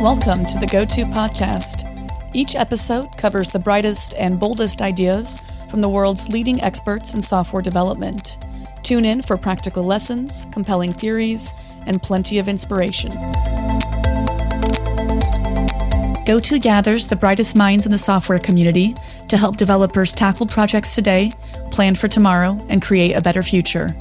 Welcome to the GOTO podcast. Each episode covers the brightest and boldest ideas from the world's leading experts in software development. Tune in for practical lessons, compelling theories, and plenty of inspiration. GOTO gathers the brightest minds in the software community to help developers tackle projects today, plan for tomorrow, and create a better future.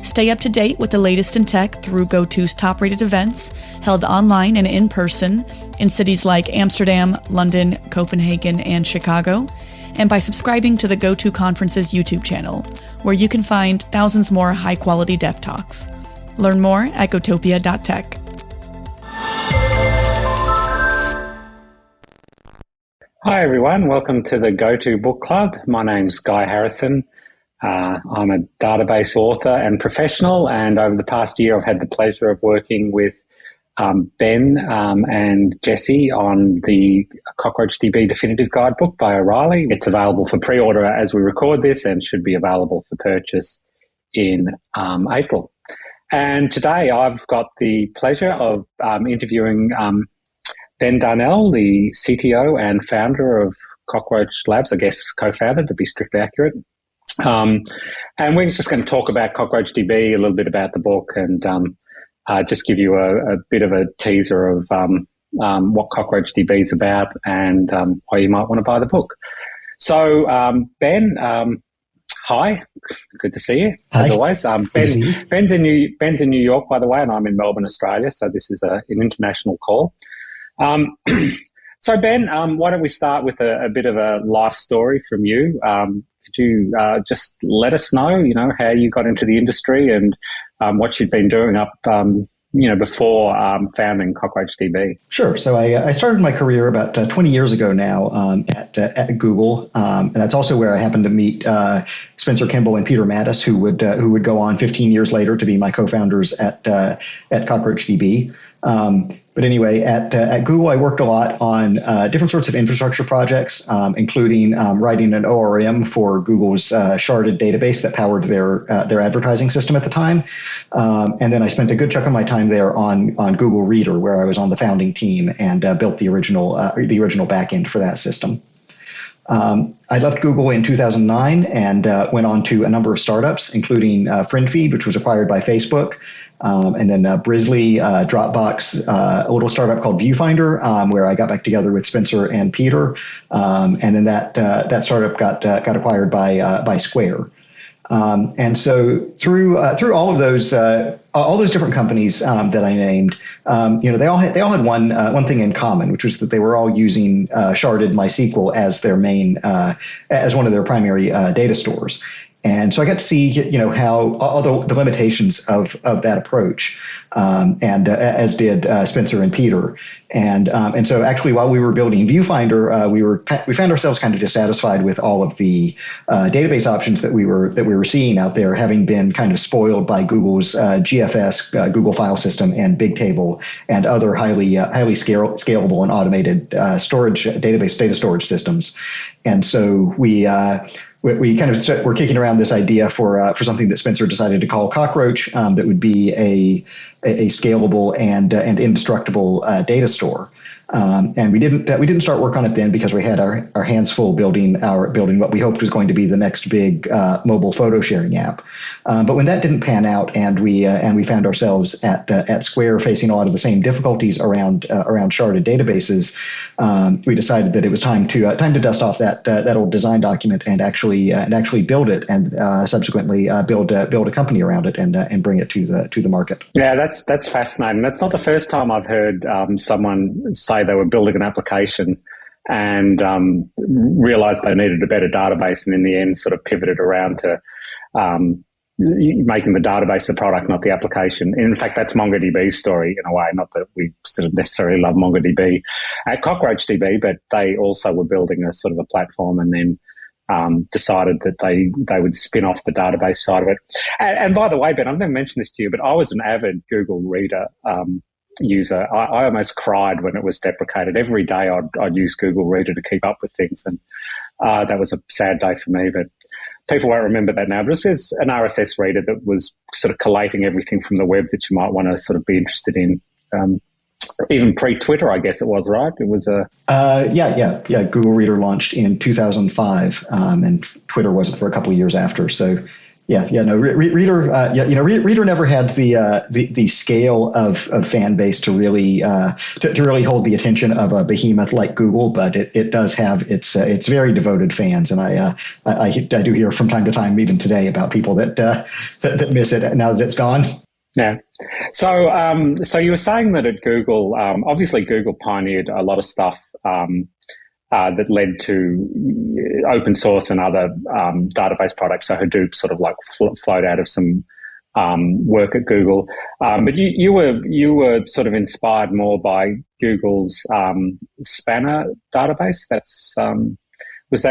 Stay up to date with the latest in tech through GOTO's top-rated events held online and in person in cities like Amsterdam, London, Copenhagen, and Chicago, and by subscribing to the GOTO Conference's YouTube channel, where you can find thousands more high-quality dev talks. Learn more at gotopia.tech. Hi everyone, welcome to the GOTO Book Club. My name's Guy Harrison. I'm a database author and professional, and over the past year I've had the pleasure of working with Ben and Jesse on the CockroachDB Definitive Guidebook by O'Reilly. It's available for pre-order as we record this and should be available for purchase in April. And today I've got the pleasure of interviewing Ben Darnell, the CTO and founder of Cockroach Labs, I guess co-founder to be strictly accurate. And we're just going to talk about CockroachDB, a little bit about the book, and just give you a bit of a teaser of what CockroachDB is about and why you might want to buy the book. So, Ben, hi, good to see you, as always. Ben's in New York, by the way, and I'm in Melbourne, Australia, so this is an international call. So, Ben, why don't we start with a bit of a life story from you? Could you just let us know, how you got into the industry and what you'd been doing up, before founding CockroachDB? Sure. So I started my career about 20 years ago now at Google, and that's also where I happened to meet Spencer Kimball and Peter Mattis, who would go on 15 years later to be my co-founders at CockroachDB. But anyway, at Google, I worked a lot on different sorts of infrastructure projects, including writing an ORM for Google's sharded database that powered their advertising system at the time. And then I spent a good chunk of my time there on Google Reader, where I was on the founding team and built the original backend for that system. I left Google in 2009 and went on to a number of startups, including FriendFeed, which was acquired by Facebook, and then Brizzly, Dropbox, a little startup called Viewfinder, where I got back together with Spencer and Peter, and then that startup got acquired by Square. And so through all of those different companies that I named, they all had one thing in common, which was that they were all using sharded MySQL as their main as one of their primary data stores. And so I got to see, how all the limitations of that approach, and as did Spencer and Peter. And so actually, while we were building Viewfinder, we found ourselves kind of dissatisfied with all of the database options that we were seeing out there, having been kind of spoiled by Google's GFS, Google File System, and Bigtable, and other highly scalable and automated data storage systems. And so we kind of were kicking around this idea for something that Spencer decided to call Cockroach, that would be a scalable and indestructible data store. And we didn't start work on it then because we had our hands full building what we hoped was going to be the next big mobile photo sharing app. But when that didn't pan out, and we found ourselves at Square facing a lot of the same difficulties around sharded databases, we decided that it was time to dust off that old design document and actually build it, and subsequently build a company around it and bring it to the market. Yeah, that's fascinating. That's not the first time I've heard someone say they were building an application and realized they needed a better database, and in the end sort of pivoted around to making the database the product, not the application. In fact, that's MongoDB's story in a way, not that we sort of necessarily love MongoDB at CockroachDB, but they also were building a sort of a platform and then decided that they would spin off the database side of it. And by the way, Ben, I've never mentioned this to you, but I was an avid Google Reader user. I almost cried when it was deprecated. Every day I'd use Google Reader to keep up with things, and that was a sad day for me, but people won't remember that now. But this is an RSS reader that was sort of collating everything from the web that you might want to sort of be interested in. even pre-Twitter, I guess it was, right? It was a yeah. Google Reader launched in 2005, and Twitter wasn't for a couple of years after. So. Reader never had the scale of fan base to really hold the attention of a behemoth like Google, but it does have its very devoted fans, and I do hear from time to time, even today, about people that miss it now that it's gone. Yeah. So you were saying that at Google, obviously Google pioneered a lot of stuff that led to open source and other database products. So Hadoop sort of like flowed out of some work at Google. But you were sort of inspired more by Google's Spanner database. That's was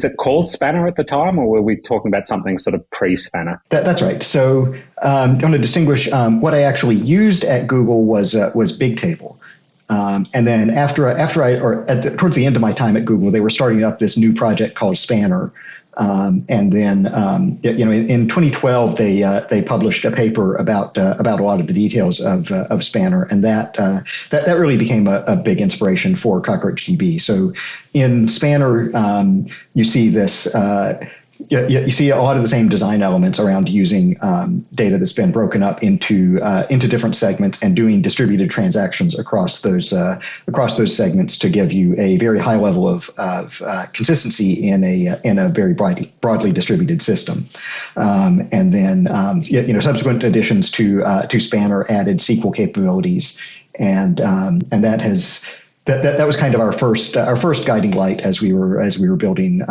it called Spanner at the time, or were we talking about something sort of pre-Spanner? That's right. So I'm going to distinguish what I actually used at Google was Bigtable. And then towards the end of my time at Google, they were starting up this new project called Spanner. And then, in 2012, they published a paper about a lot of the details of Spanner, and that really became a big inspiration for CockroachDB. So in Spanner, you see this. You see a lot of the same design elements around using data that's been broken up into different segments and doing distributed transactions across those segments to give you a very high level of consistency in a very broadly distributed system. And then subsequent additions to Spanner added SQL capabilities, and that was kind of our first guiding light as we were building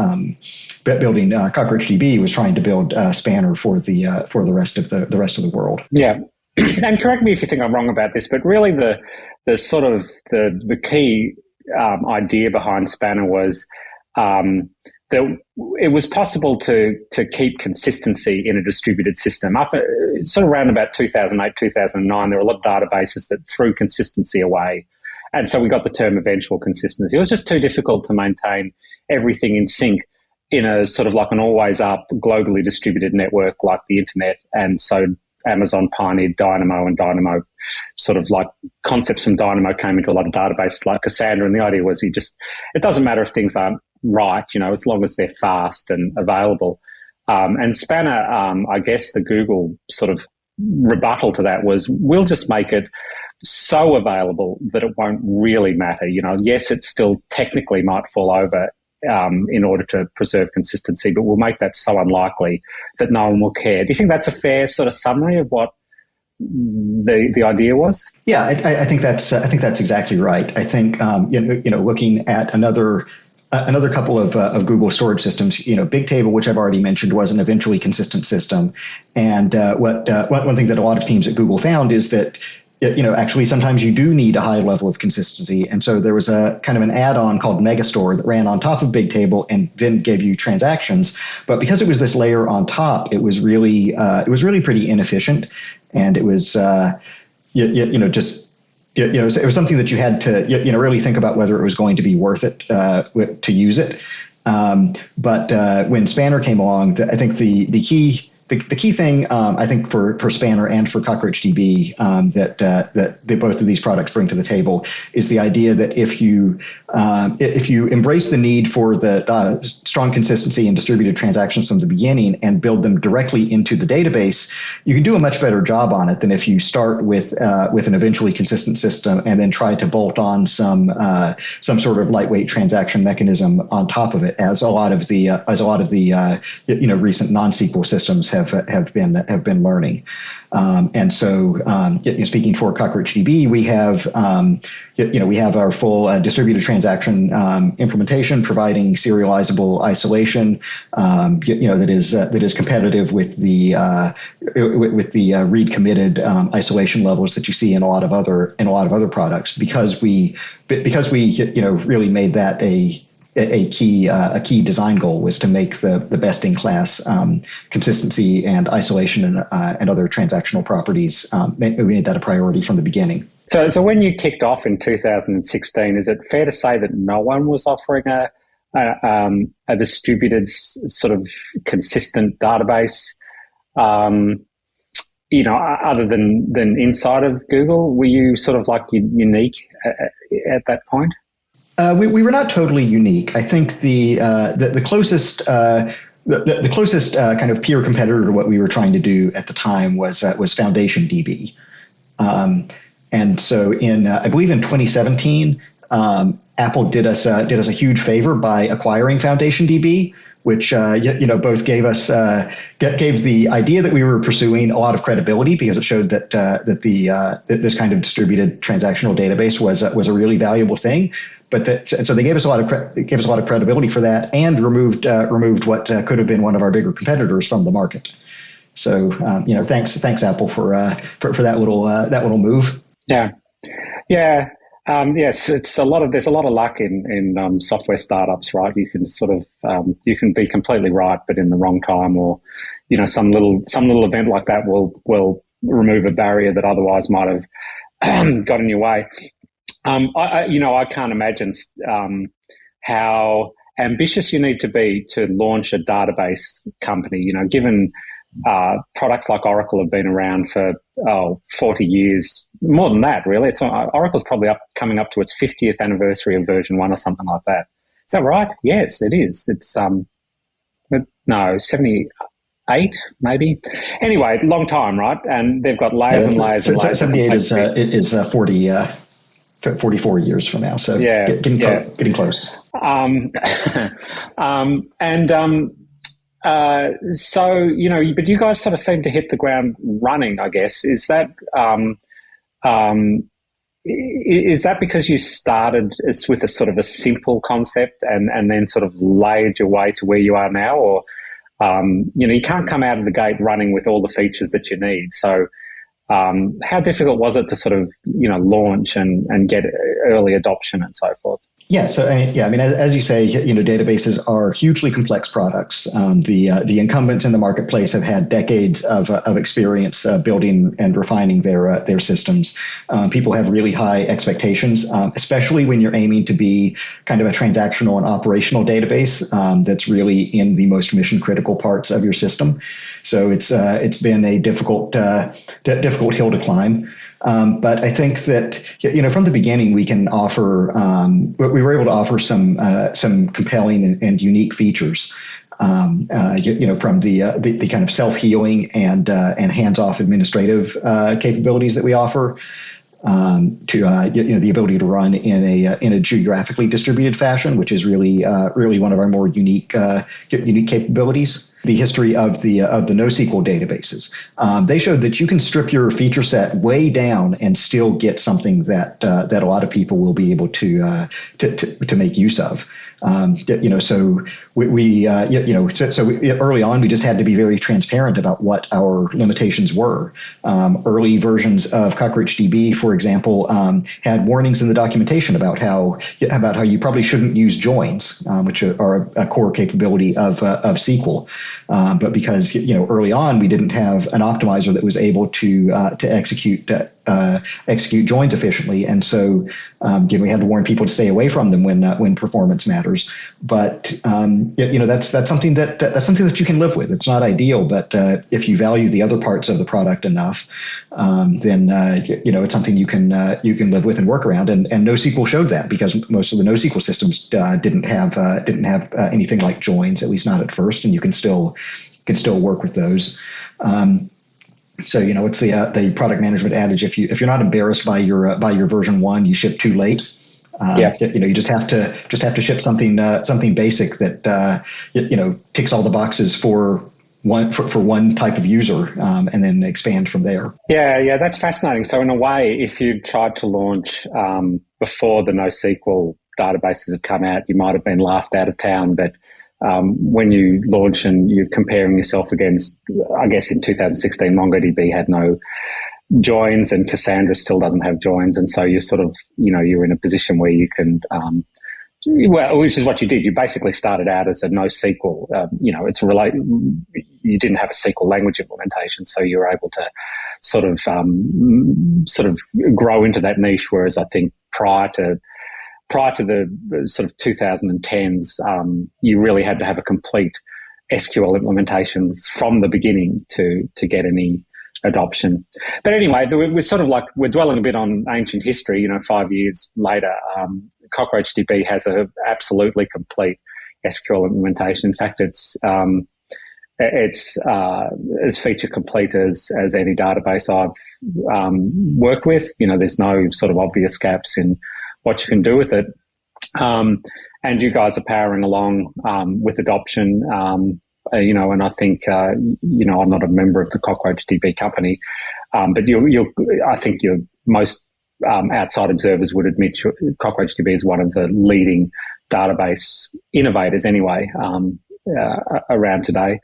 CockroachDB, was trying to build Spanner for the rest of the world. Yeah, and correct me if you think I'm wrong about this, but really the sort of the key idea behind Spanner was that it was possible to keep consistency in a distributed system. Up sort of around about 2008, 2009, there were a lot of databases that threw consistency away. And so we got the term eventual consistency. It was just too difficult to maintain everything in sync in a sort of like an always up, globally distributed network like the internet. And so Amazon pioneered Dynamo, and Dynamo sort of like concepts from Dynamo came into a lot of databases like Cassandra. And the idea was it doesn't matter if things aren't right, as long as they're fast and available. And Spanner, I guess the Google sort of rebuttal to that was, we'll just make it so available that it won't really matter. Yes, it still technically might fall over in order to preserve consistency, but we'll make that so unlikely that no one will care. Do you think that's a fair sort of summary of what the idea was? Yeah, I think that's exactly right. I think looking at another couple of Google storage systems, Bigtable, which I've already mentioned, was an eventually consistent system. And one thing that a lot of teams at Google found is that actually sometimes you do need a high level of consistency. And so there was a kind of an add-on called Megastore that ran on top of Bigtable and then gave you transactions. But because it was this layer on top, it was really pretty inefficient, and it was it was something that you had to really think about whether it was going to be worth it to use it. But when Spanner came along, I think the key thing, I think for Spanner and for CockroachDB that both of these products bring to the table is the idea that if you embrace the need for the strong consistency and distributed transactions from the beginning and build them directly into the database, you can do a much better job on it than if you start with an eventually consistent system and then try to bolt on some sort of lightweight transaction mechanism on top of it, as a lot of the recent non-SQL systems have been learning. And so, speaking for CockroachDB, we have our full distributed transaction implementation, providing serializable isolation, that is competitive with the read committed isolation levels that you see in a lot of other products, because we really made that a key design goal was to make the best in class consistency and isolation and other transactional properties. We made that a priority from the beginning. So when you kicked off in 2016, is it fair to say that no one was offering a distributed sort of consistent database other than inside of Google, were you sort of like unique at that point? We were not totally unique. I think the closest the closest kind of peer competitor to what we were trying to do at the time was FoundationDB, and so I believe in 2017, Apple did us a huge favor by acquiring FoundationDB, which both gave us gave the idea that we were pursuing a lot of credibility, because it showed that that this kind of distributed transactional database was a really valuable thing. But so they gave us a lot of credibility for that, and removed what could have been one of our bigger competitors from the market. So thanks Apple for that little move. Yeah. Yes, there's a lot of luck in software startups, right? You can sort of you can be completely right, but in the wrong time, or some little event like that will remove a barrier that otherwise might have got in your way. I can't imagine how ambitious you need to be to launch a database company. Given products like Oracle have been around for 40 years, more than that, really. Oracle's probably coming up to its 50th anniversary of version 1 or something like that. Is that right? Yes, it is. It's 78 maybe. Anyway, long time, right? And they've got layers and layers and layers. 78 is 44 years from now, so yeah, getting close. So, but you guys sort of seem to hit the ground running, I guess. Is that because you started with a sort of a simple concept and then sort of laid your way to where you are now? Or, you can't come out of the gate running with all the features that you need. So, how difficult was it to sort of, launch and get early adoption and so forth? Yeah. So, as you say, databases are hugely complex products. The incumbents in the marketplace have had decades of experience building and refining their systems. People have really high expectations, especially when you're aiming to be kind of a transactional and operational database that's really in the most mission critical parts of your system. So it's been a difficult hill to climb. But I think that, from the beginning, we can offer, we were able to offer some compelling and unique features, from the kind of self-healing and hands-off administrative capabilities that we offer, to the ability to run in a geographically distributed fashion, which is really one of our more unique capabilities. The history of the NoSQL databases, they showed that you can strip your feature set way down and still get something that a lot of people will be able to make use of. So we early on, we just had to be very transparent about what our limitations were. Early versions of CockroachDB, for example, had warnings in the documentation about how you probably shouldn't use joins, which are a core capability of SQL. But because early on we didn't have an optimizer that was able to execute joins efficiently, and so we had to warn people to stay away from them when performance matters. But that's something that you can live with. It's not ideal, but if you value the other parts of the product enough, then it's something you can live with and work around. And NoSQL showed that, because most of the NoSQL systems didn't have anything like joins, at least not at first, and you can still work with those. So it's the product management adage: if you're not embarrassed by your version 1, you ship too late. You just have to ship something basic that ticks all the boxes for one type of user, and then expand from there. Yeah, that's fascinating. So in a way, if you tried to launch before the NoSQL databases had come out, you might have been laughed out of town. But when you launch and you're comparing yourself against, I guess in 2016, MongoDB had no joins and Cassandra still doesn't have joins. And so you're sort of, you're in a position where you can, which is what you did. You basically started out as a NoSQL, you didn't have a SQL language implementation. So you were able to sort of grow into that niche. Whereas I think prior to the sort of 2010s, you really had to have a complete SQL implementation from the beginning to get any adoption. But anyway, we're sort of like, we're dwelling a bit on ancient history. 5 years later, CockroachDB has a absolutely complete SQL implementation. In fact, it's as feature complete as any database I've worked with. There's no sort of obvious gaps in what you can do with it. And you guys are powering along with adoption. And I think I'm not a member of the CockroachDB company, but I think most outside observers would admit CockroachDB is one of the leading database innovators anyway around today.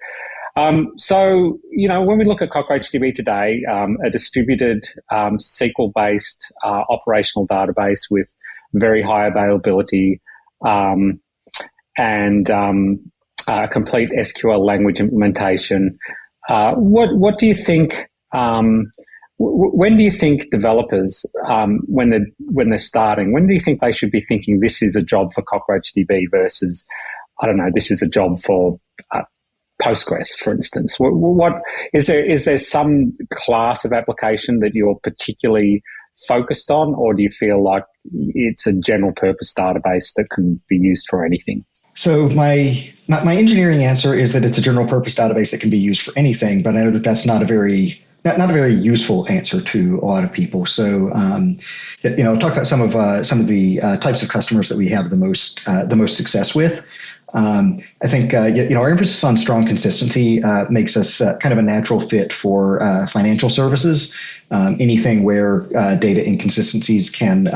So when we look at CockroachDB today, a distributed SQL-based operational database with very high availability and complete SQL language implementation. What do you think? When do you think developers, when they're starting, when do you think they should be thinking this is a job for CockroachDB versus, I don't know, this is a job for Postgres, for instance? What is there some class of application that you're particularly focused on, or do you feel like it's a general purpose database that can be used for anything? So my engineering answer is that it's a general purpose database that can be used for anything, but I know that that's not a very useful answer to a lot of people. So, I'll talk about some of the types of customers that we have the most success with. I think our emphasis on strong consistency makes us kind of a natural fit for financial services. Anything where data inconsistencies can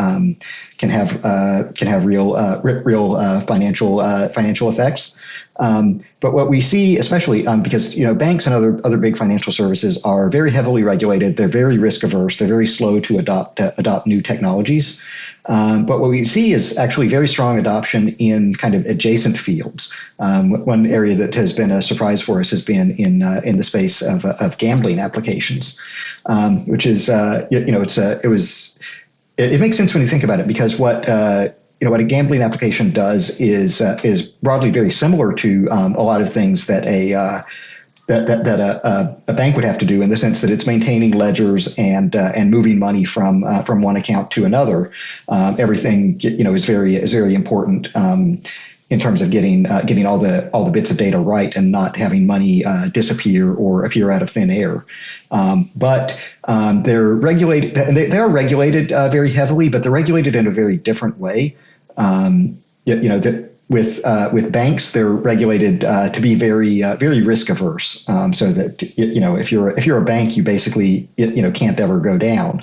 have real financial effects. But what we see, especially because banks and other big financial services are very heavily regulated, they're very risk averse, they're very slow to adopt new technologies. But what we see is actually very strong adoption in kind of adjacent fields. One area that has been a surprise for us has been in the space of gambling applications, which is it makes sense when you think about it, because what a gambling application does is broadly very similar to a lot of things that a bank would have to do, in the sense that it's maintaining ledgers and moving money from one account to another. Everything is very important in terms of getting all the bits of data right and not having money disappear or appear out of thin air. But they're regulated. They are regulated very heavily, but they're regulated in a very different way. With banks, they're regulated to be very risk averse, so that if you're a bank, you basically can't ever go down,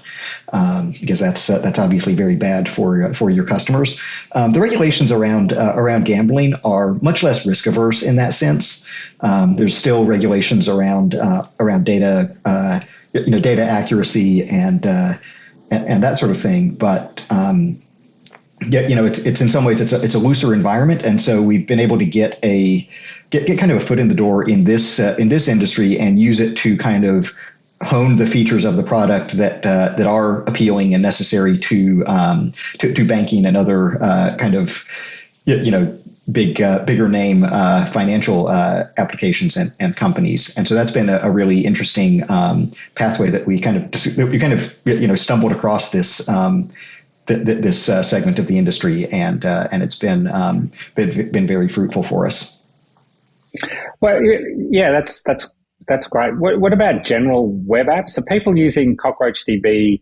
because that's obviously very bad for your customers. The regulations around gambling are much less risk averse in that sense. There's still regulations around data data accuracy and that sort of thing, but it's in some ways it's a looser environment, and so we've been able to get kind of a foot in the door in this industry and use it to kind of hone the features of the product that are appealing and necessary to banking and other kind of bigger name financial applications and companies. And so that's been a really interesting pathway that we kind of stumbled across this. This segment of the industry, and it's been very fruitful for us. Well, yeah, that's great. What about general web apps? Are people using CockroachDB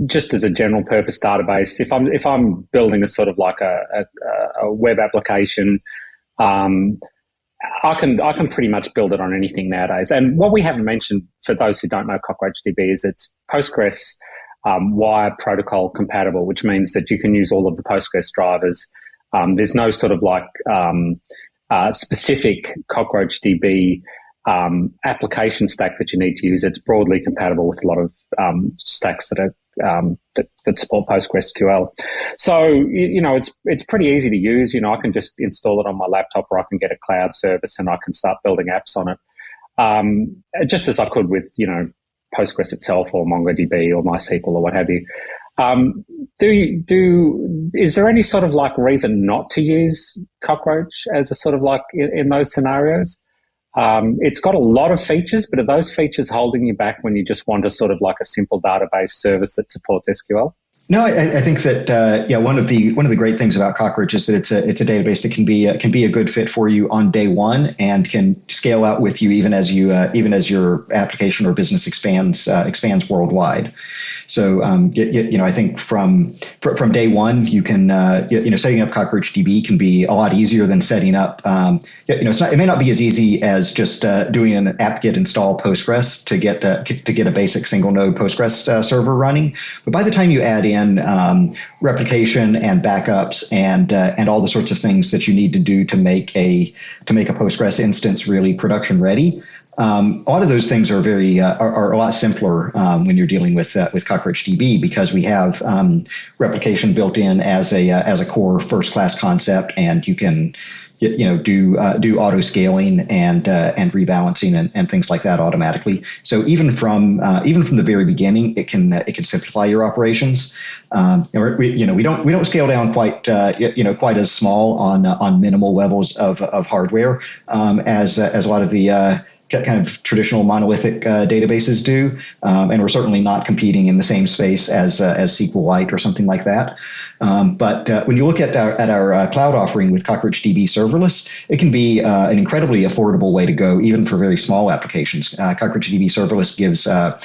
just as a general purpose database? If I'm building a sort of like a web application, I can pretty much build it on anything nowadays. And what we haven't mentioned, for those who don't know CockroachDB, is it's Postgres wire protocol compatible, which means that you can use all of the Postgres drivers. There's no sort of like specific CockroachDB application stack that you need to use. It's broadly compatible with a lot of stacks that are that support PostgreSQL. So, it's pretty easy to use. I can just install it on my laptop, or I can get a cloud service and I can start building apps on it. Just as I could with, Postgres itself or MongoDB or MySQL or what have you. Is there any sort of like reason not to use Cockroach as a sort of like in those scenarios? It's got a lot of features, but are those features holding you back when you just want a sort of like a simple database service that supports SQL? No, I think that one of the great things about Cockroach is that it's a database that can be a good fit for you on day one and can scale out with you even as your application or business expands worldwide. So I think from day one you can setting up CockroachDB can be a lot easier than setting up it may not be as easy as just doing an apt-get install Postgres to get a basic single node Postgres server running, but by the time you add in replication and backups and all the sorts of things that you need to do to make a Postgres instance really production ready. A lot of those things are are a lot simpler when you're dealing with CockroachDB, because we have replication built in as a core first class concept, and you can do auto scaling and rebalancing and things like that automatically. So even from the very beginning, it can simplify your operations. We don't scale down quite as small on minimal levels of hardware as a lot of the kind of traditional monolithic databases do, and we're certainly not competing in the same space as SQLite or something like that. But when you look at our cloud offering with CockroachDB serverless, it can be an incredibly affordable way to go, even for very small applications. CockroachDB serverless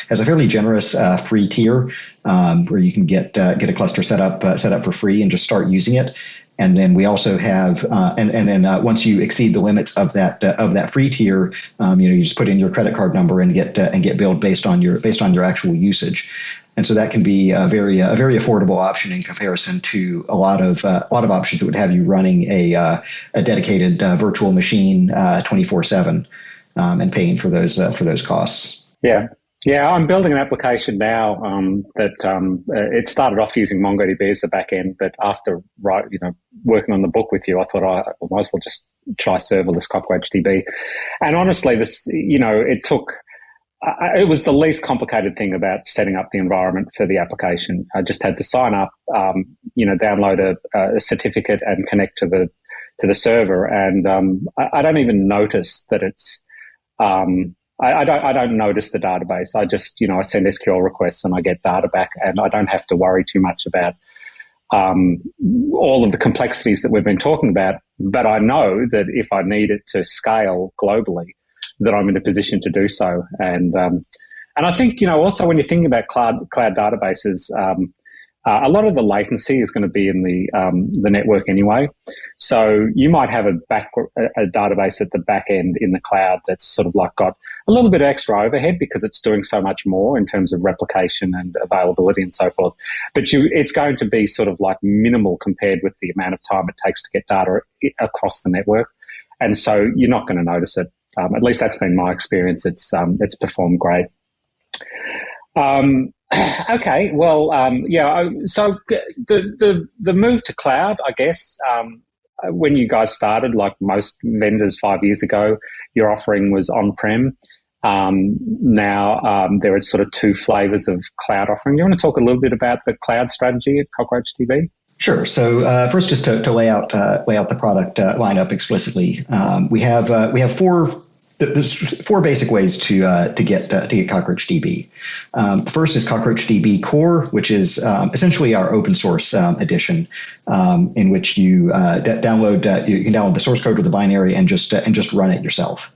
has a fairly generous free tier where you can get a cluster set up for free and just start using it. And then we also have, and then once you exceed the limits of that free tier, you just put in your credit card number and get billed based on your actual usage. And so that can be a very affordable option in comparison to a lot of options that would have you running a dedicated virtual machine 24/7 and paying for those costs. Yeah. Yeah, I'm building an application now that it started off using MongoDB as the back end, but after working on the book with you, I thought I might as well just try serverless CockroachDB. And honestly, it was the least complicated thing about setting up the environment for the application. I just had to sign up, download a certificate and connect to the server, and I don't even notice that it's. I don't notice the database. I just, I send SQL requests and I get data back, and I don't have to worry too much about all of the complexities that we've been talking about. But I know that if I need it to scale globally, that I'm in a position to do so. And I think, also when you're thinking about cloud databases, a lot of the latency is going to be in the network anyway. So you might have a database at the back end in the cloud that's sort of like got a little bit of extra overhead because it's doing so much more in terms of replication and availability and so forth. But it's going to be sort of like minimal compared with the amount of time it takes to get data across the network. And so you're not going to notice it. At least that's been my experience. It's performed great. Okay, well, so the move to cloud, I guess, when you guys started, like most vendors 5 years ago, your offering was on-prem. Now there are sort of two flavors of cloud offering. Do you want to talk a little bit about the cloud strategy at CockroachDB? Sure. So first, just to lay out the product lineup explicitly, we have four. There's four basic ways to get CockroachDB. The first is CockroachDB Core, which is essentially our open source edition, in which you download. You can download the source code with the binary and just run it yourself.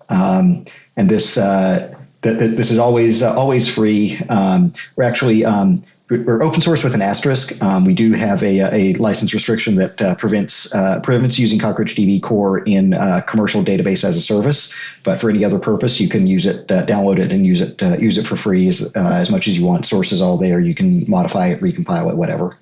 And this is always free. We're open source with an asterisk. We do have a license restriction that prevents using CockroachDB Core in commercial database as a service. But for any other purpose, you can use it, download it, and use it for free as much as you want. Source is all there. You can modify it, recompile it, whatever.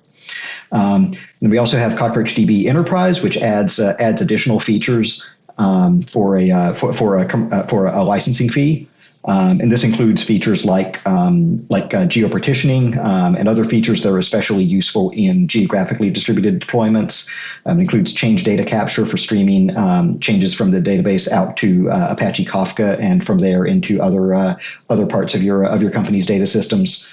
And we also have CockroachDB Enterprise, which adds additional features for a licensing fee. And this includes features like geopartitioning and other features that are especially useful in geographically distributed deployments. It includes change data capture for streaming changes from the database out to Apache Kafka and from there into other parts of your company's data systems.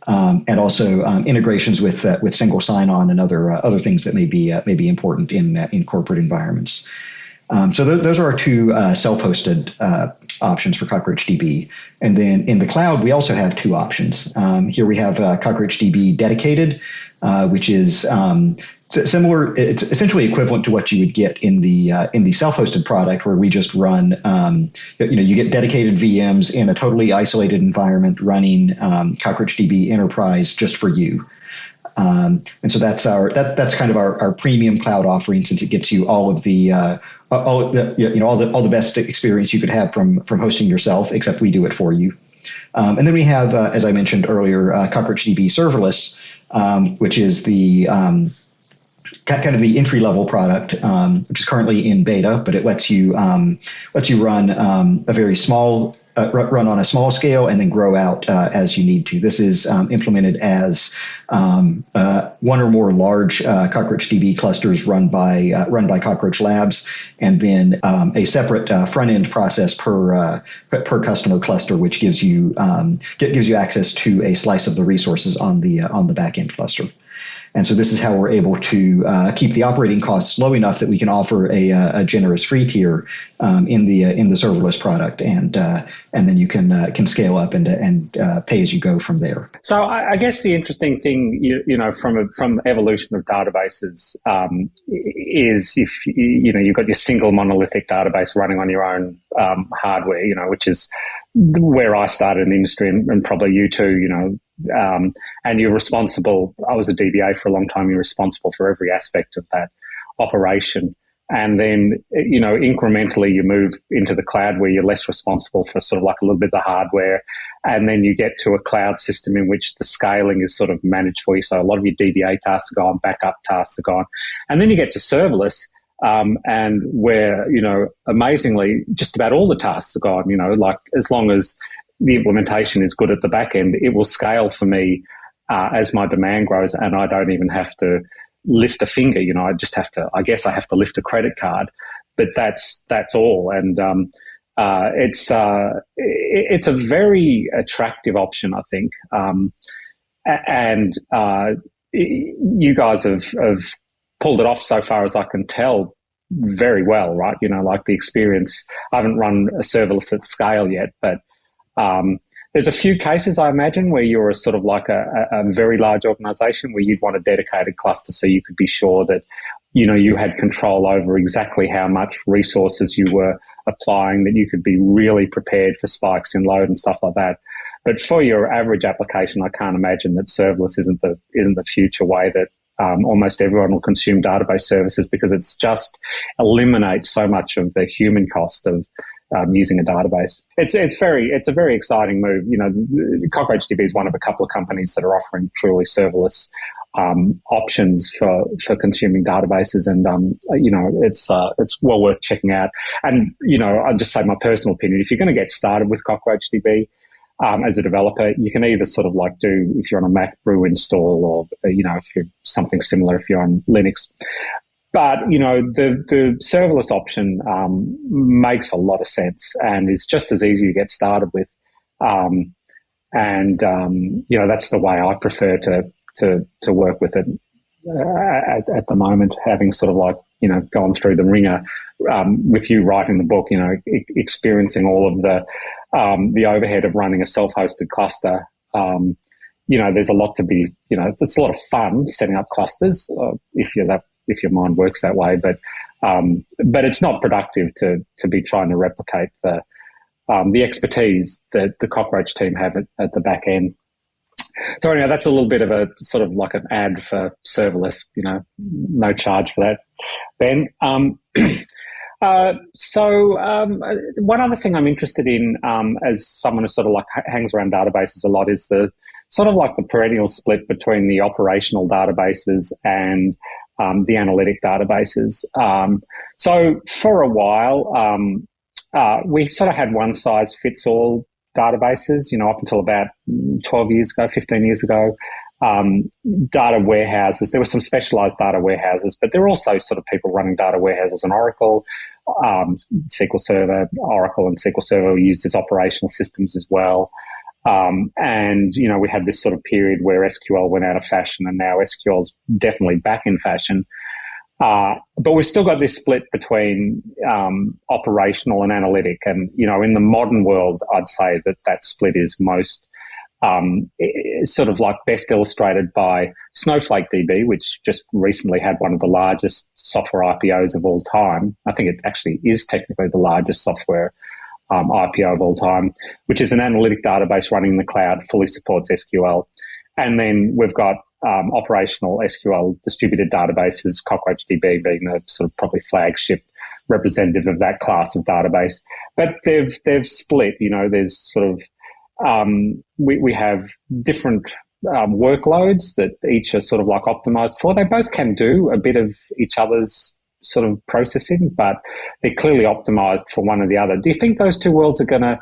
And also integrations with single sign-on and other things that may be important in corporate environments. Those are our two self-hosted options for CockroachDB. And then in the cloud, we also have two options. Here we have CockroachDB dedicated, which is similar. It's essentially equivalent to what you would get in the self-hosted product, where we just run. You get dedicated VMs in a totally isolated environment running CockroachDB Enterprise just for you. And so that's kind of our premium cloud offering, since it gets you all the best experience you could have from hosting yourself, except we do it for you. And then we have, as I mentioned earlier, CockroachDB Serverless, which is the kind of the entry-level product, which is currently in beta, but it lets you run a very small run on a small scale and then grow out as you need to. This is implemented as one or more large CockroachDB clusters run by Cockroach Labs, and then a separate front end process per customer cluster, which gives you access to a slice of the resources on the back end cluster. And so this is how we're able to keep the operating costs low enough that we can offer a generous free tier in the serverless product, and then you can scale up and pay as you go from there. So I guess the interesting thing, from evolution of databases, is if you've got your single monolithic database running on your own hardware, which is where I started in the industry, and probably you too, and you're responsible. I was a DBA for a long time. You're responsible for every aspect of that operation. And then, incrementally you move into the cloud where you're less responsible for sort of like a little bit of the hardware. And then you get to a cloud system in which the scaling is sort of managed for you. So a lot of your DBA tasks are gone, backup tasks are gone. And then you get to serverless, and where, amazingly, just about all the tasks are gone, like as long as the implementation is good at the back end, it will scale for me as my demand grows, and I don't even have to lift a finger. I just have to, I guess I have to lift a credit card, but that's all. And it's a very attractive option, I think. And you guys have pulled it off so far as I can tell very well, right? Like the experience, I haven't run a serverless at scale yet, but there's a few cases, I imagine, where you're a sort of like a very large organization where you'd want a dedicated cluster so you could be sure that, you had control over exactly how much resources you were applying, that you could be really prepared for spikes in load and stuff like that. But for your average application, I can't imagine that serverless isn't the future way that almost everyone will consume database services, because it's just eliminates so much of the human cost of using a database. It's a very exciting move. CockroachDB is one of a couple of companies that are offering truly serverless options for consuming databases, and it's well worth checking out. And I'll just say my personal opinion: if you're going to get started with CockroachDB as a developer, you can either sort of like do, if you're on a Mac, brew install, or if you're something similar if you're on Linux. But, the serverless option makes a lot of sense, and it's just as easy to get started with. That's the way I prefer to work with it at the moment, having sort of like, gone through the ringer with you writing the book, experiencing all of the overhead of running a self-hosted cluster. There's a lot to be, it's a lot of fun setting up clusters if your mind works that way, but it's not productive to be trying to replicate the expertise that the Cockroach team have at the back end. So anyway, that's a little bit of a sort of like an ad for serverless. No charge for that, Ben. One other thing I'm interested in, as someone who sort of like hangs around databases a lot, is the sort of like the perennial split between the operational databases and the analytic databases. So for a while, we sort of had one size fits all databases, up until about 12 years ago, 15 years ago. Data warehouses, there were some specialized data warehouses, but there were also sort of people running data warehouses in Oracle, SQL Server, Oracle and SQL Server were used as operational systems as well. We had this sort of period where SQL went out of fashion, and now SQL is definitely back in fashion. But we've still got this split between operational and analytic. And, in the modern world, I'd say that split is most sort of like best illustrated by SnowflakeDB, which just recently had one of the largest software IPOs of all time. I think it actually is technically the largest software IPO of all time, which is an analytic database running in the cloud, fully supports SQL. And then we've got operational SQL distributed databases, CockroachDB being the sort of probably flagship representative of that class of database. But they've split. There's sort of we have different workloads that each are sort of like optimized for. They both can do a bit of each other's sort of processing, but they're clearly optimized for one or the other. Do you think those two worlds are going to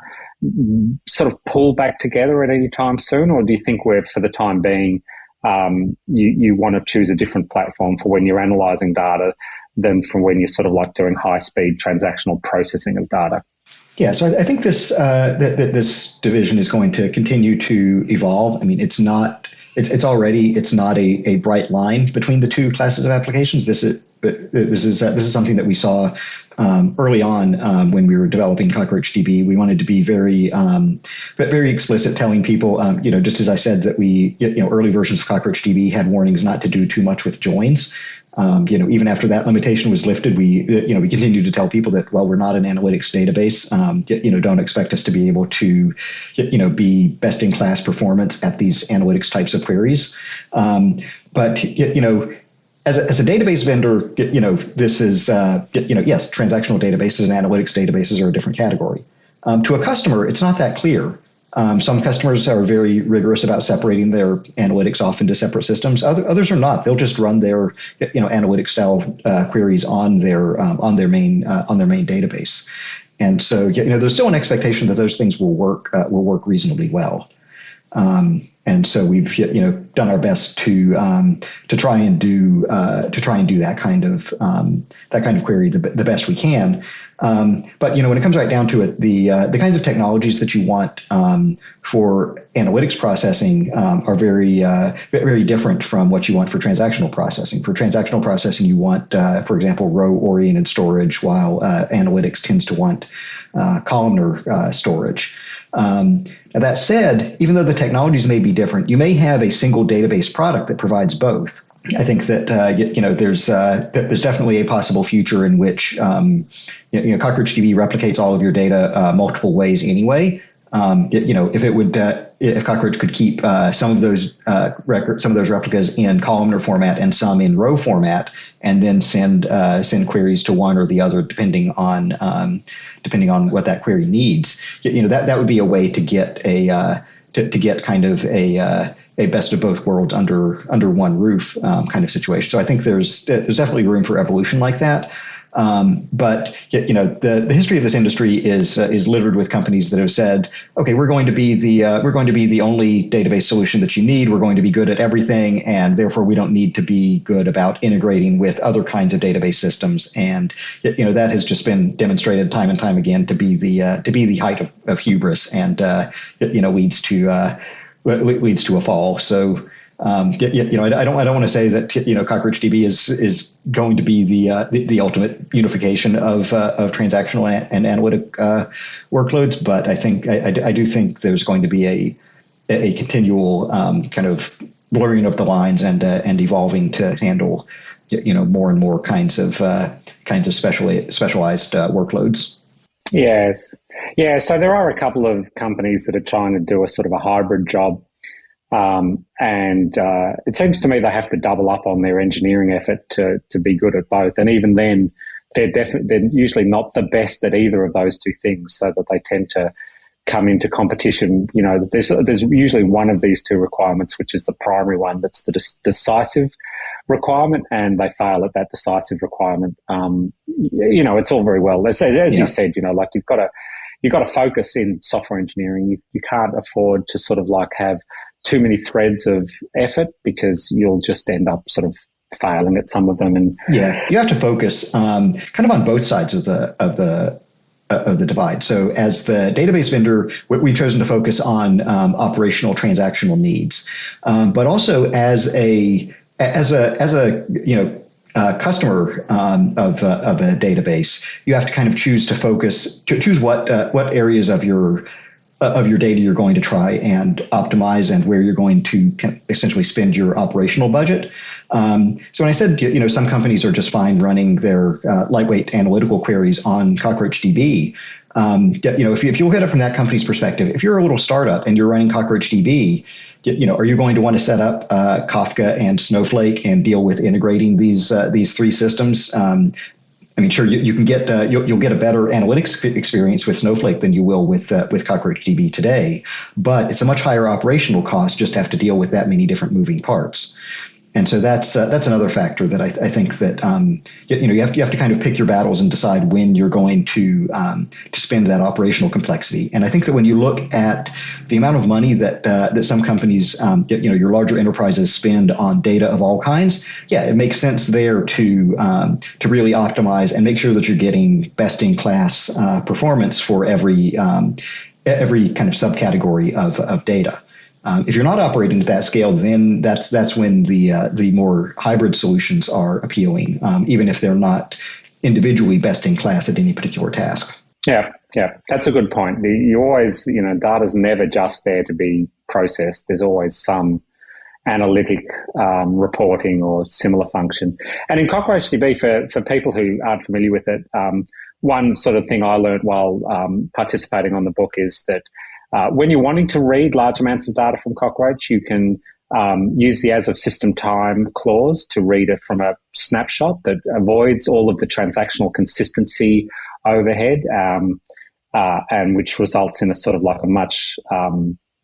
sort of pull back together at any time soon, or do you think we're, for the time being, you want to choose a different platform for when you're analyzing data than for when you're sort of like doing high-speed transactional processing of data? Yeah, so I think this this division is going to continue to evolve. I mean, it's not a bright line between the two classes of applications. This is something that we saw early on when we were developing CockroachDB. We wanted to be very explicit, telling people, just as I said that we, early versions of CockroachDB had warnings not to do too much with joins. Even after that limitation was lifted, we continued to tell people that, well, we're not an analytics database. Don't expect us to be able to, be best in class performance at these analytics types of queries. But as a database vendor, this is, yes, transactional databases and analytics databases are a different category. To a customer, it's not that clear. Some customers are very rigorous about separating their analytics off into separate systems. Others are not. They'll just run their, analytics style queries on their main database. And so, there's still an expectation that those things will work reasonably well. And so we've done our best to try and do that kind of query the best we can. But when it comes right down to it, the kinds of technologies that you want for analytics processing are very very different from what you want for transactional processing. For transactional processing, you want, for example, row-oriented storage, while analytics tends to want columnar storage. That said, even though the technologies may be different, you may have a single database product that provides both. I think that there's definitely a possible future in which CockroachDB replicates all of your data multiple ways anyway. If Cockroach could keep some of those replicas in columnar format and some in row format, and then send queries to one or the other depending on what that query needs, that would be a way to get kind of a best of both worlds under one roof kind of situation. So I think there's definitely room for evolution like that. But the history of this industry is littered with companies that have said, okay, we're going to be the only database solution that you need. We're going to be good at everything, and therefore we don't need to be good about integrating with other kinds of database systems. And that has just been demonstrated time and time again to be the height of hubris, and leads to a fall. So. I don't want to say that CockroachDB is going to be the ultimate unification of transactional and analytic workloads, but I think I do think there's going to be a continual kind of blurring of the lines and evolving to handle more and more kinds of specialized workloads. Yes, yeah. So there are a couple of companies that are trying to do a sort of a hybrid job. And it seems to me they have to double up on their engineering effort to be good at both. And even then, they're usually not the best at either of those two things, so that they tend to come into competition. There's usually one of these two requirements, which is the primary one, that's the decisive requirement, and they fail at that decisive requirement. It's all very well. As you said, like you've got to focus in software engineering. You can't afford to sort of like have too many threads of effort, because you'll just end up sort of failing at some of them. And you have to focus kind of on both sides of the divide. So as the database vendor, we've chosen to focus on operational transactional needs, but also as a customer of a database, you have to kind of choose what areas of your data you're going to try and optimize, and where you're going to essentially spend your operational budget. So when I said, some companies are just fine running their lightweight analytical queries on CockroachDB, if you look at it from that company's perspective, if you're a little startup and you're running CockroachDB, are you going to want to set up Kafka and Snowflake and deal with integrating these three systems? Sure, you can get you'll get a better analytics experience with Snowflake than you will with CockroachDB today, but it's a much higher operational cost just to have to deal with that many different moving parts. And so that's another factor that I think that you have to kind of pick your battles and decide when you're going to spend that operational complexity. And I think that when you look at the amount of money that some companies, your larger enterprises spend on data of all kinds, it makes sense there to really optimize and make sure that you're getting best in class performance for every kind of subcategory of data. If you're not operating at that scale, then that's when the more hybrid solutions are appealing, even if they're not individually best in class at any particular task. Yeah, that's a good point. You always, data's never just there to be processed. There's always some analytic reporting or similar function. And in CockroachDB, for people who aren't familiar with it, one sort of thing I learned while participating on the book is that when you're wanting to read large amounts of data from Cockroach, you can use the as of system time clause to read it from a snapshot that avoids all of the transactional consistency overhead, and which results in a sort of like a much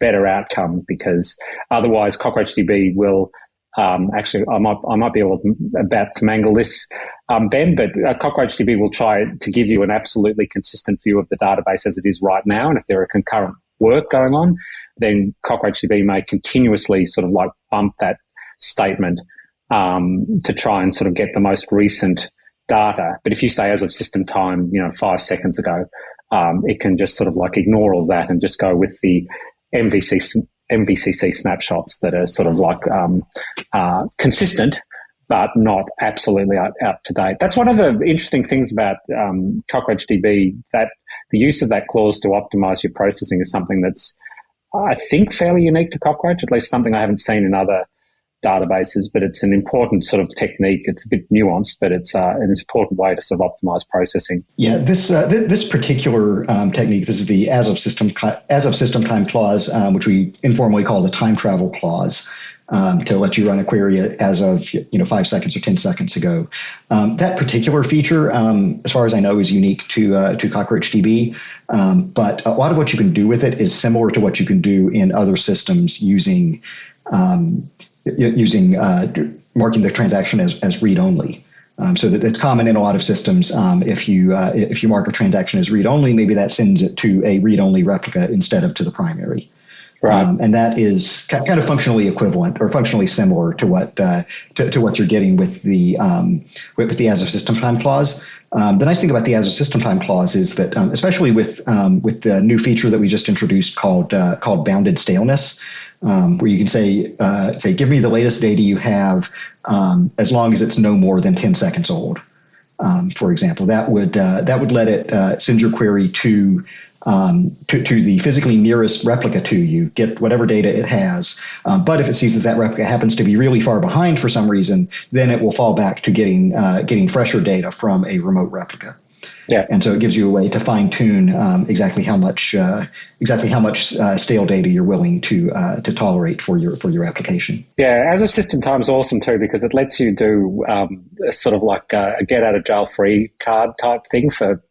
better outcome, because otherwise CockroachDB will actually, I might be about to mangle this, Ben, but CockroachDB will try to give you an absolutely consistent view of the database as it is right now, and if there are concurrent work going on, then CockroachDB may continuously sort of like bump that statement to try and sort of get the most recent data. But if you say as of system time, 5 seconds ago, it can just sort of like ignore all that and just go with the MVCC snapshots that are sort of like consistent, but not absolutely up to date. That's one of the interesting things about CockroachDB, that the use of that clause to optimize your processing is something that's, I think, fairly unique to Cockroach, at least something I haven't seen in other databases, but it's an important sort of technique. It's a bit nuanced, but it's an important way to sort of optimize processing. Yeah, this particular technique, this is the as of system time clause, which we informally call the time travel clause, to let you run a query as of 5 seconds or 10 seconds ago. That particular feature, as far as I know, is unique to CockroachDB. But a lot of what you can do with it is similar to what you can do in other systems using marking the transaction as read only. So that it's common in a lot of systems. If you mark a transaction as read only, maybe that sends it to a read only replica instead of to the primary. Right. And that is kind of functionally equivalent or functionally similar to what you're getting with the as of system time clause. The nice thing about the as of system time clause is that, especially with the new feature that we just introduced called bounded staleness, where you can say give me the latest data you have, as long as it's no more than 10 seconds old. For example, that would let it send your query to the physically nearest replica to you, get whatever data it has. But if it sees that replica happens to be really far behind for some reason, then it will fall back to getting fresher data from a remote replica. Yeah, and so it gives you a way to fine tune exactly how much stale data you're willing to tolerate for your application. Yeah, as of system time is awesome too, because it lets you do sort of like a get out of jail free card type thing for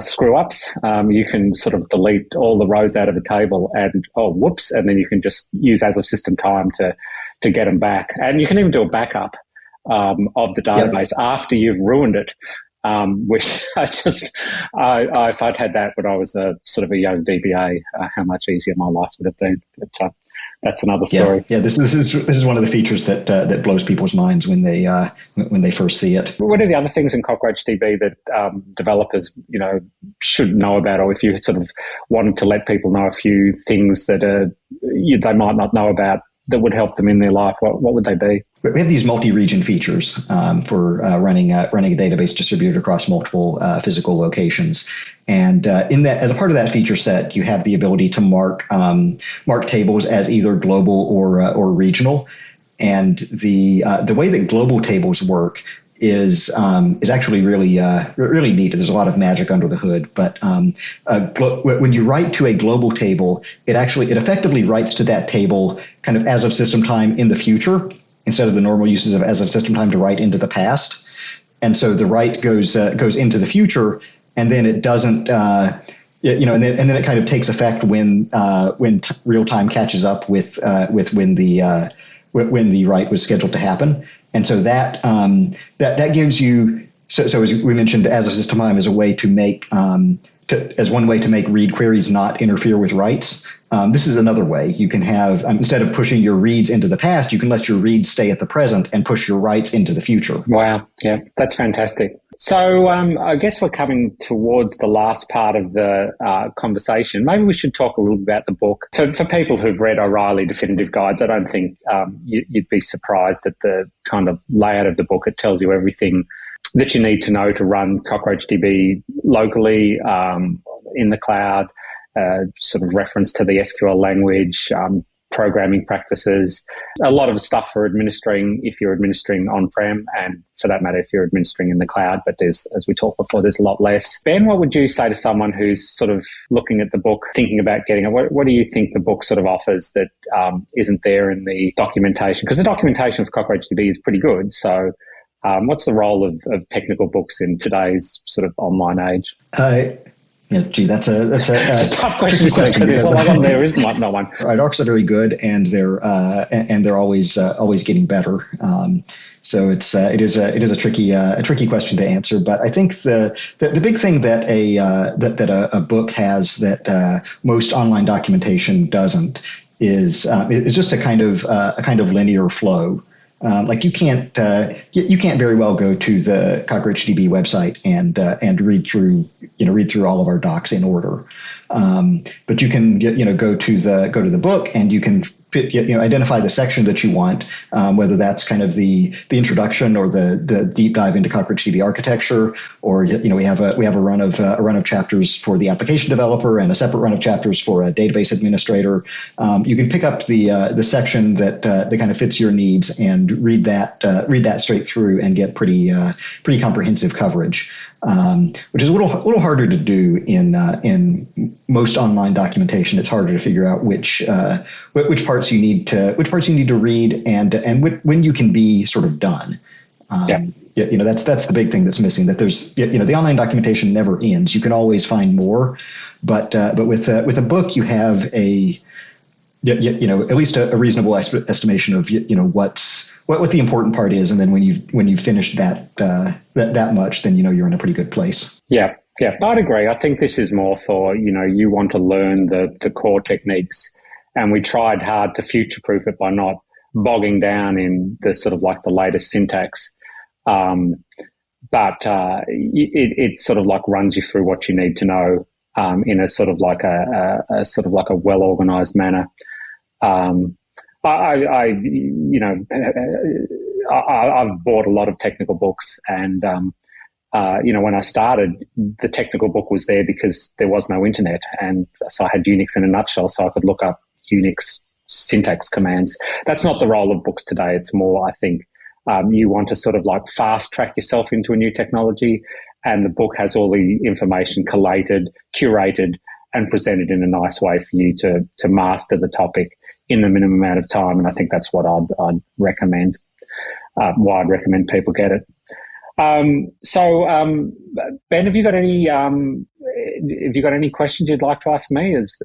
screw ups. You can sort of delete all the rows out of a table and and then you can just use as of system time to get them back. And you can even do a backup of the database after you've ruined it. Which if I'd had that when I was a sort of a young DBA, how much easier my life would have been. But that's another story. Yeah. This is one of the features that blows people's minds when they first see it. What are the other things in CockroachDB that developers should know about, or if you sort of wanted to let people know a few things that they might not know about that would help them in their life, what would they be? We have these multi-region features for running a database distributed across multiple physical locations. And in that, as a part of that feature set, you have the ability to mark tables as either global or regional. And the way that global tables work is actually really neat. There's a lot of magic under the hood, but when you write to a global table, it effectively writes to that table kind of as of system time in the future, instead of the normal uses of as of system time to write into the past. And so the write goes into the future, and then it doesn't, and then it kind of takes effect when real time catches up with when the write was scheduled to happen. And so that gives you, so as we mentioned, as of system time is a way to make as one way to make read queries not interfere with writes. This is another way. You can have, instead of pushing your reads into the past, you can let your reads stay at the present and push your writes into the future. Wow. Yeah, that's fantastic. So I guess we're coming towards the last part of the conversation. Maybe we should talk a little bit about the book. For people who've read O'Reilly Definitive Guides, I don't think you'd be surprised at the kind of layout of the book. It tells you everything that you need to know to run CockroachDB locally in the cloud, sort of reference to the SQL language, programming practices, a lot of stuff for administering if you're administering on-prem, and for that matter, if you're administering in the cloud. But there's, as we talked before, there's a lot less. Ben, what would you say to someone who's sort of looking at the book, thinking about getting it? What do you think the book sort of offers that isn't there in the documentation? Because the documentation for CockroachDB is pretty good. So what's the role of technical books in today's sort of online age? That's a tough question because there's a lot on there, isn't not one. Our docs are very good, and they're always getting better. So it is a tricky question to answer. But I think the big thing that a book has that most online documentation doesn't is just a kind of linear flow. Like you can't very well go to the CockroachDB website and read through all of our docs in order, but you can go to the book and you can identify the section that you want, whether that's kind of the introduction or the deep dive into CockroachDB architecture, or we have a run of chapters for the application developer and a separate run of chapters for a database administrator. You can pick up the section that kind of fits your needs and read that straight through and get pretty comprehensive coverage. Which is a little harder to do in most online documentation. It's harder to figure out which parts you need to read and when you can be sort of done. That's the big thing that's missing. That there's the online documentation never ends. You can always find more, but with a book you have at least a reasonable estimation of what the important part is, and then when you've finished that much, then you're in a pretty good place. Yeah, I'd agree. I think this is more for you want to learn the core techniques, and we tried hard to future-proof it by not bogging down in the sort of like the latest syntax, but it sort of like runs you through what you need to know in a sort of like a well-organized manner. I've bought a lot of technical books, and when I started, the technical book was there because there was no internet, and so I had Unix in a nutshell, so I could look up Unix syntax commands. That's not the role of books today. It's more, I think, you want to sort of like fast track yourself into a new technology, and the book has all the information collated, curated, and presented in a nice way for you to master the topic in the minimum amount of time. And I think that's what I'd recommend, why I'd recommend people get it. So Ben, have you got any questions you'd like to ask me as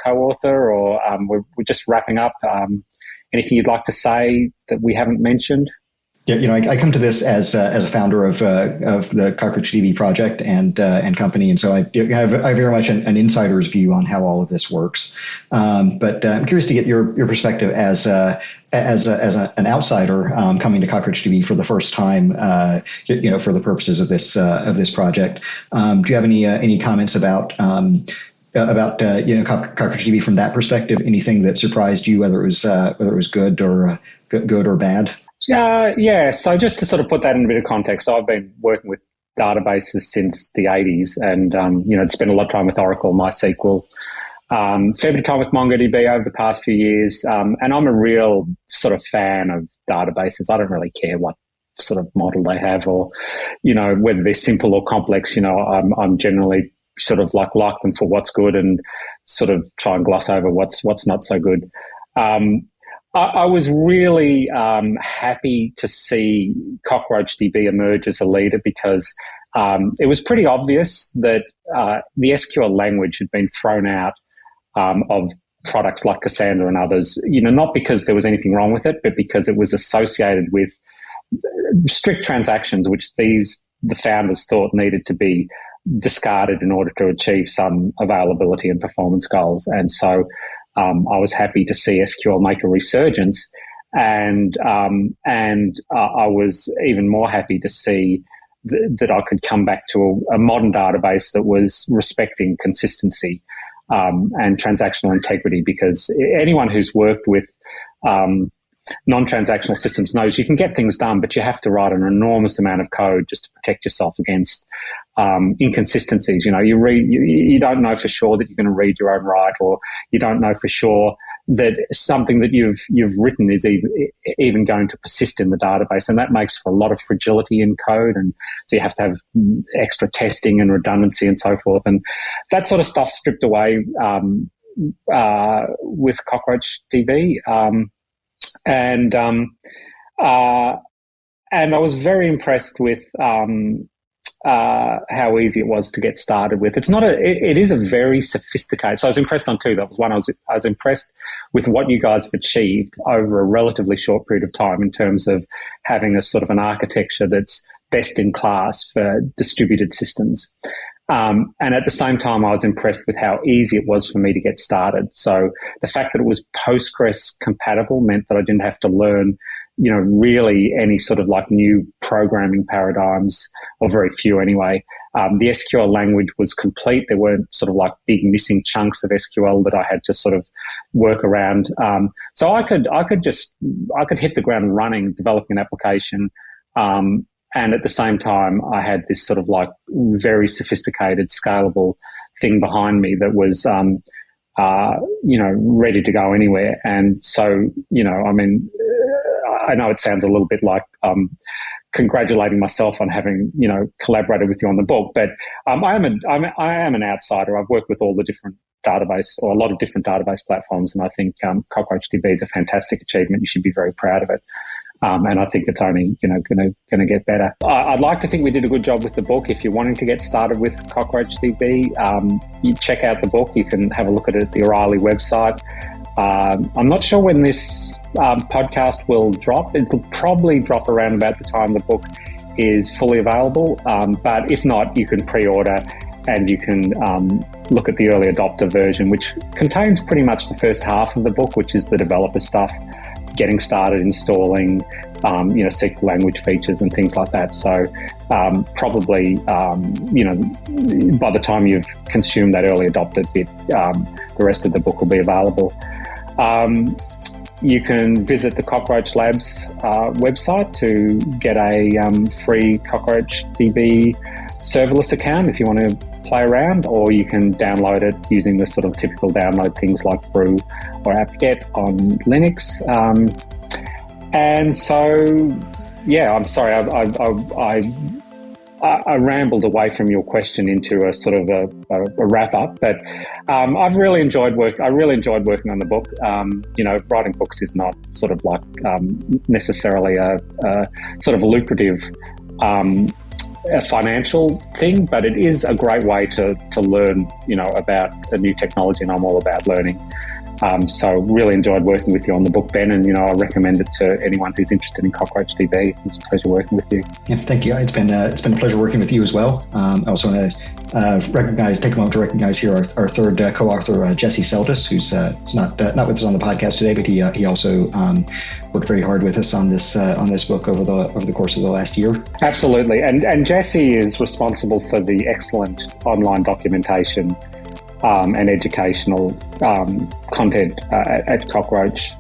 co-author, or we're just wrapping up? Anything you'd like to say that we haven't mentioned? Yeah, I come to this as a founder of the CockroachDB project and company, and so I have very much an insider's view on how all of this works. But I'm curious to get your perspective as an outsider coming to CockroachDB for the first time. For the purposes of this project, do you have any comments about CockroachDB from that perspective? Anything that surprised you, whether it was good or bad? Yeah. So just to sort of put that in a bit of context, so I've been working with databases since the 80s, and spent a lot of time with Oracle, MySQL, fair bit of time with MongoDB over the past few years, and I'm a real sort of fan of databases. I don't really care what sort of model they have, or whether they're simple or complex. I'm generally sort of like them for what's good and sort of try and gloss over what's not so good. I was really happy to see CockroachDB emerge as a leader, because it was pretty obvious that the SQL language had been thrown out of products like Cassandra and others, not because there was anything wrong with it, but because it was associated with strict transactions, which the founders thought needed to be discarded in order to achieve some availability and performance goals. And so I was happy to see SQL make a resurgence, and I was even more happy to see that I could come back to a modern database that was respecting consistency and transactional integrity, because anyone who's worked with non-transactional systems knows you can get things done, but you have to write an enormous amount of code just to protect yourself against inconsistencies. You don't know for sure that you're going to read your own write, or you don't know for sure that something that you've written is even going to persist in the database, and that makes for a lot of fragility in code, and so you have to have extra testing and redundancy and so forth, and that sort of stuff stripped away with CockroachDB. And I was very impressed with how easy it was to get started with. It is a very sophisticated. So I was impressed on two levels. One, I was impressed with what you guys have achieved over a relatively short period of time in terms of having a sort of an architecture that's best in class for distributed systems. And at the same time, I was impressed with how easy it was for me to get started. So the fact that it was Postgres compatible meant that I didn't have to learn, really any sort of like new programming paradigms, or very few anyway. The SQL language was complete. There weren't sort of like big missing chunks of SQL that I had to sort of work around. So I could hit the ground running developing an application. And at the same time, I had this sort of like very sophisticated, scalable thing behind me that was, ready to go anywhere. And so, I know it sounds a little bit like congratulating myself on having, collaborated with you on the book, but I am an outsider. I've worked with all the different database, or a lot of different database platforms, and I think CockroachDB is a fantastic achievement. You should be very proud of it. And I think it's only, going to get better. I'd like to think we did a good job with the book. If you're wanting to get started with CockroachDB, you check out the book. You can have a look at it at the O'Reilly website. I'm not sure when this podcast will drop. It'll probably drop around about the time the book is fully available. But if not, you can pre-order, and you can look at the early adopter version, which contains pretty much the first half of the book, which is the developer stuff, getting started, installing, SQL language features and things like that. So probably, by the time you've consumed that early adopter bit, the rest of the book will be available. You can visit the Cockroach Labs website to get a free CockroachDB serverless account if you want to play around, or you can download it using the sort of typical download things like Brew or apt-get on Linux. And so, yeah, I'm sorry, I rambled away from your question into a sort of a wrap up, but I've really enjoyed I really enjoyed working on the book. Writing books is not sort of like necessarily a sort of lucrative a financial thing, but it is a great way to learn, about a new technology, and I'm all about learning. So really enjoyed working with you on the book, Ben, and I recommend it to anyone who's interested in CockroachDB. It's a pleasure working with you. Yeah, thank you. It's been a pleasure working with you as well. I also want to take a moment to recognize here our third co-author, Jesse Seldess, who's not with us on the podcast today, but he also worked very hard with us on this book over the course of the last year. Absolutely, and Jesse is responsible for the excellent online documentation and educational content at Cockroach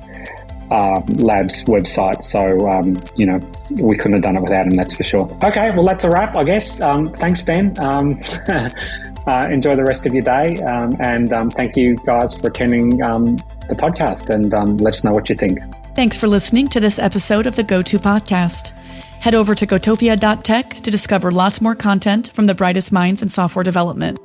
Labs website. So, we couldn't have done it without him, that's for sure. Okay, well, that's a wrap, I guess. Thanks, Ben. Enjoy the rest of your day. And thank you guys for attending the podcast, and let us know what you think. Thanks for listening to this episode of the GOTO podcast. Head over to gotopia.tech to discover lots more content from the brightest minds in software development.